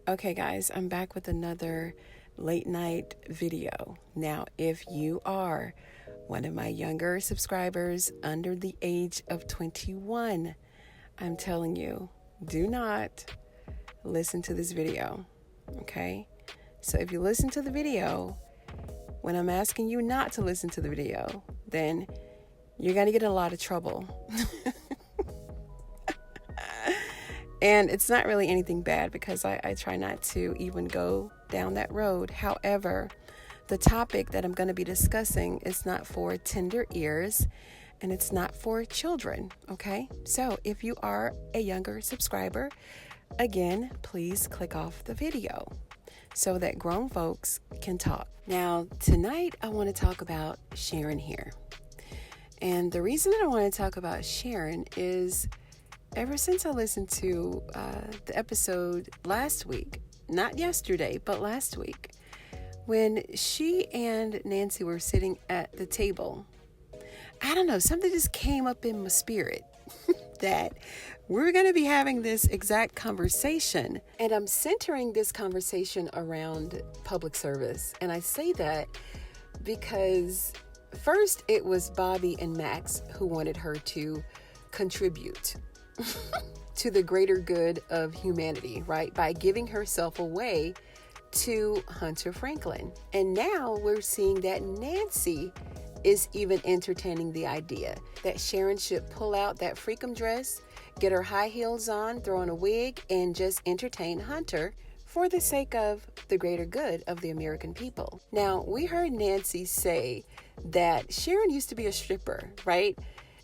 Okay, guys, I'm back with another late night video. Now, if you are one of my younger subscribers under the age of 21, I'm telling you, do not listen to this video, okay? So if you listen to the video, when I'm asking you not to listen to the video, then you're going to get in a lot of trouble. And it's not really anything bad because I try not to even go down that road. However, the topic that I'm going to be discussing is not for tender ears and it's not for children, okay? So if you are a younger subscriber, again, please click off the video so that grown folks can talk. Now, tonight I want to talk about Sharon here. And the reason that I want to talk about Sharon is ever since I listened to the episode last week, not yesterday, but last week, when she and Nancy were sitting at the table, I don't know, something just came up in my spirit that we're going to be having this exact conversation. And I'm centering this conversation around public service. And I say that because first it was Bobby and Max who wanted her to contribute to the greater good of humanity, right? By giving herself away to Hunter Franklin. And now we're seeing that Nancy is even entertaining the idea that Sharon should pull out that freakum dress, get her high heels on, throw on a wig, and just entertain Hunter for the sake of the greater good of the American people. Now, we heard Nancy say that Sharon used to be a stripper, right?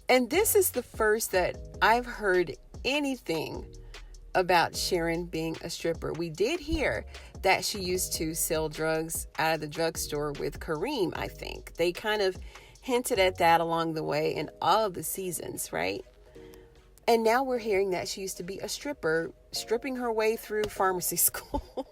And this is the first that I've heard anything about Sharon being a stripper. We did hear that she used to sell drugs out of the drugstore with Kareem, I think. They kind of hinted at that along the way in all of the seasons, right? And now we're hearing that she used to be a stripper, stripping her way through pharmacy school.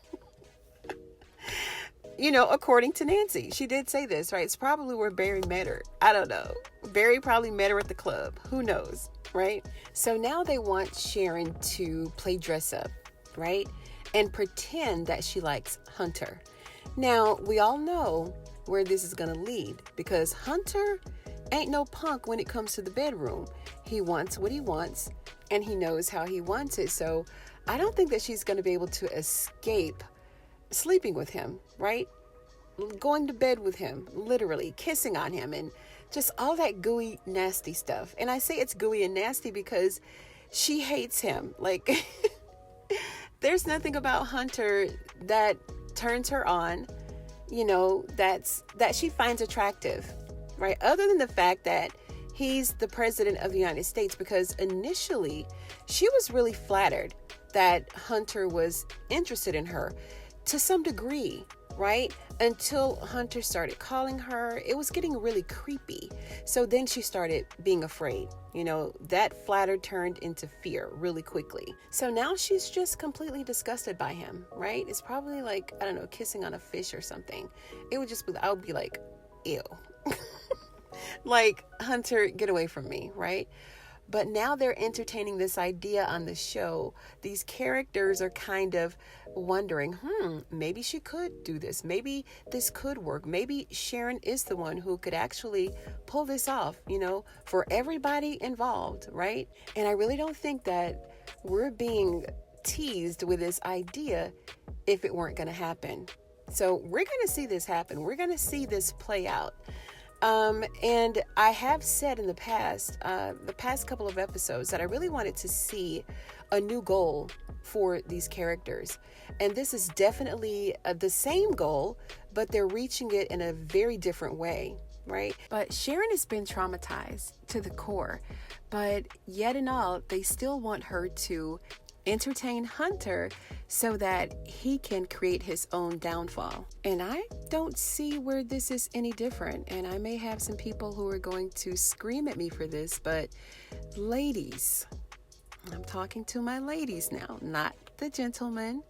You know, according to Nancy, she did say this, right? It's probably where Barry met her. I don't know. Barry probably met her at the club. Who knows, right? So now they want Sharon to play dress up, right? And pretend that she likes Hunter. Now, we all know where this is going to lead because Hunter ain't no punk when it comes to the bedroom. He wants what he wants and he knows how he wants it. So I don't think that she's going to be able to escape sleeping with him, right? Going to bed with him, literally kissing on him and just all that gooey, nasty stuff. And I say it's gooey and nasty because she hates him. Like, there's nothing about Hunter that turns her on, you know, that she finds attractive, right? Other than the fact that he's the president of the United States, because initially she was really flattered that Hunter was interested in her to some degree, right? Until Hunter started calling her, it was getting really creepy. So then she started being afraid. You know, that flatter turned into fear really quickly. So now she's just completely disgusted by him, right? It's probably like, I don't know, kissing on a fish or something. It would just be, I would be like, ew. Like, Hunter, get away from me, right? But now they're entertaining this idea on the show. These characters are kind of wondering, maybe she could do this. Maybe this could work. Maybe Sharon is the one who could actually pull this off, you know, for everybody involved, right? And I really don't think that we're being teased with this idea if it weren't going to happen. So we're going to see this happen. We're going to see this play out. And I have said in the past couple of episodes that I really wanted to see a new goal for these characters. And this is definitely the same goal, but they're reaching it in a very different way, right? But Sharon has been traumatized to the core, but yet in all, they still want her to entertain Hunter so that he can create his own downfall. And I don't see where this is any different. And I may have some people who are going to scream at me for this, but ladies, I'm talking to my ladies now, not the gentlemen,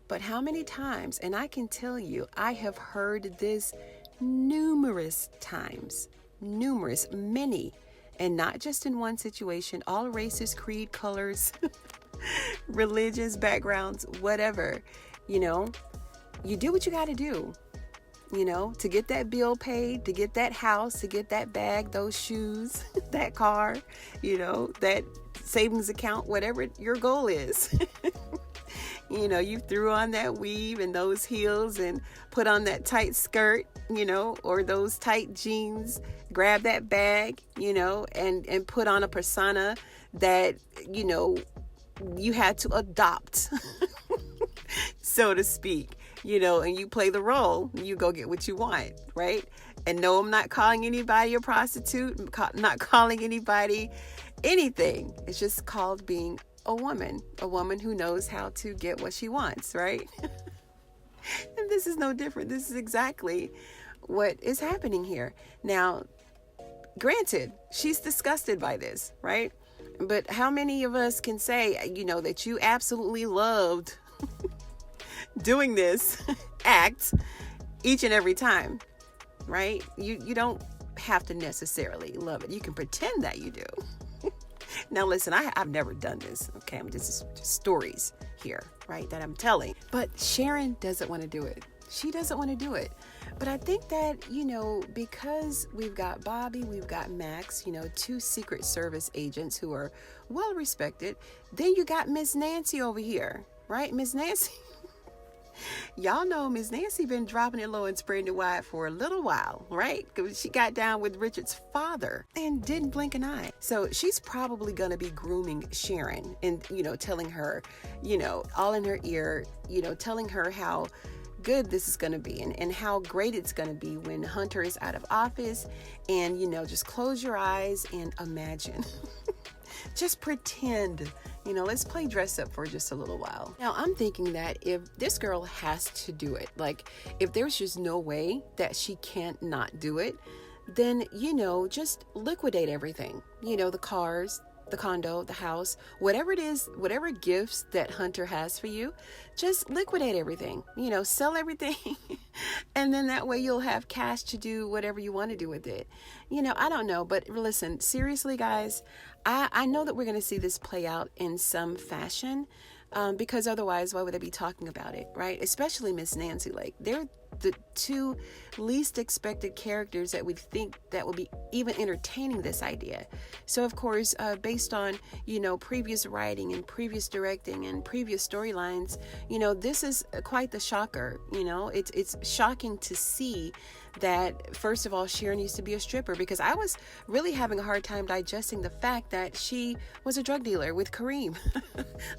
but how many times, and I can tell you, I have heard this numerous times, many, and not just in one situation, all races, creed, colors, religious backgrounds, whatever, you know, you do what you got to do, you know, to get that bill paid, to get that house, to get that bag, those shoes, that car, you know, that savings account, whatever your goal is. You know, you threw on that weave and those heels and put on that tight skirt, you know, or those tight jeans, grab that bag, you know, and put on a persona that, you know, you had to adopt, so to speak, you know, and you play the role, you go get what you want, right? And no, I'm not calling anybody a prostitute, not calling anybody anything. It's just called being a woman who knows how to get what she wants, right? And this is no different. This is exactly what is happening here. Now, granted, she's disgusted by this, right? But how many of us can say, you know, that you absolutely loved doing this act each and every time, right? You don't have to necessarily love it. You can pretend that you do. Now, listen, I've never done this. Okay, this is just stories here, right, that I'm telling. But Sharon doesn't want to do it. She doesn't want to do it. But I think that, you know, because we've got Bobby, we've got Max, you know, 2 Secret Service agents who are well respected. Then you got Miss Nancy over here, right? Miss Nancy. Y'all know Miss Nancy been dropping it low and spreading it wide for a little while, right? Because she got down with Richard's father and didn't blink an eye. So she's probably going to be grooming Sharon and, you know, telling her, you know, all in her ear, you know, telling her how good this is going to be and how great it's going to be when Hunter is out of office. And, you know, just close your eyes and imagine. Just pretend, you know, let's play dress up for just a little while. Now, I'm thinking that if this girl has to do it, like if there's just no way that she can't not do it, then, you know, just liquidate everything. You know, the cars, the condo, the house, whatever it is, whatever gifts that Hunter has for you, just liquidate everything, you know, sell everything. And then that way you'll have cash to do whatever you want to do with it. You know, I don't know, but listen, seriously, guys, I know that we're going to see this play out in some fashion, because otherwise, why would they be talking about it, right? Especially Miss Nancy. Like, they're the 2 least expected characters that we think that will be even entertaining this idea. So, of course, based on, you know, previous writing and previous directing and previous storylines, you know, this is quite the shocker. You know, it's shocking to see that, first of all, Sharon used to be a stripper, because I was really having a hard time digesting the fact that she was a drug dealer with Kareem.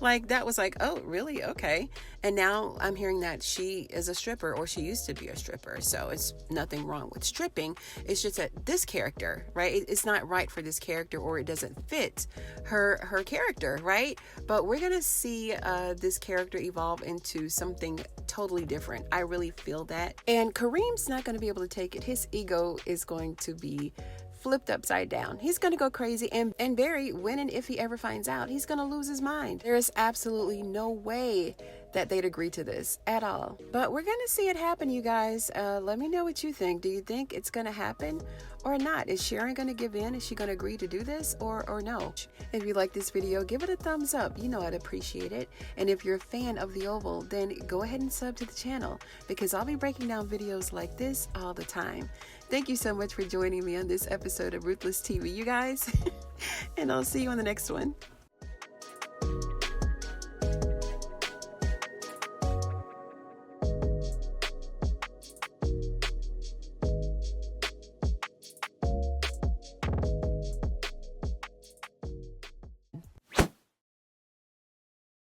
Like, that was like, oh, really? Okay. And now I'm hearing that she is a stripper, or she used to be a stripper. So it's nothing wrong with stripping. It's just that this character, right? It's not right for this character, or it doesn't fit her character, right? But we're going to see this character evolve into something totally different. I really feel that. And Kareem's not going to be able to take it. His ego is going to be flipped upside down. He's going to go crazy. And Barry, when and if he ever finds out, he's going to lose his mind. There is absolutely no way that they'd agree to this at all. But we're going to see it happen, you guys. Let me know what you think. Do you think it's going to happen or not? Is Sharon going to give in? Is she going to agree to do this or no? If you like this video, give it a thumbs up. You know I'd appreciate it. And if you're a fan of The Oval, then go ahead and sub to the channel, because I'll be breaking down videos like this all the time. Thank you so much for joining me on this episode of Ruthless TV, you guys. And I'll see you on the next one.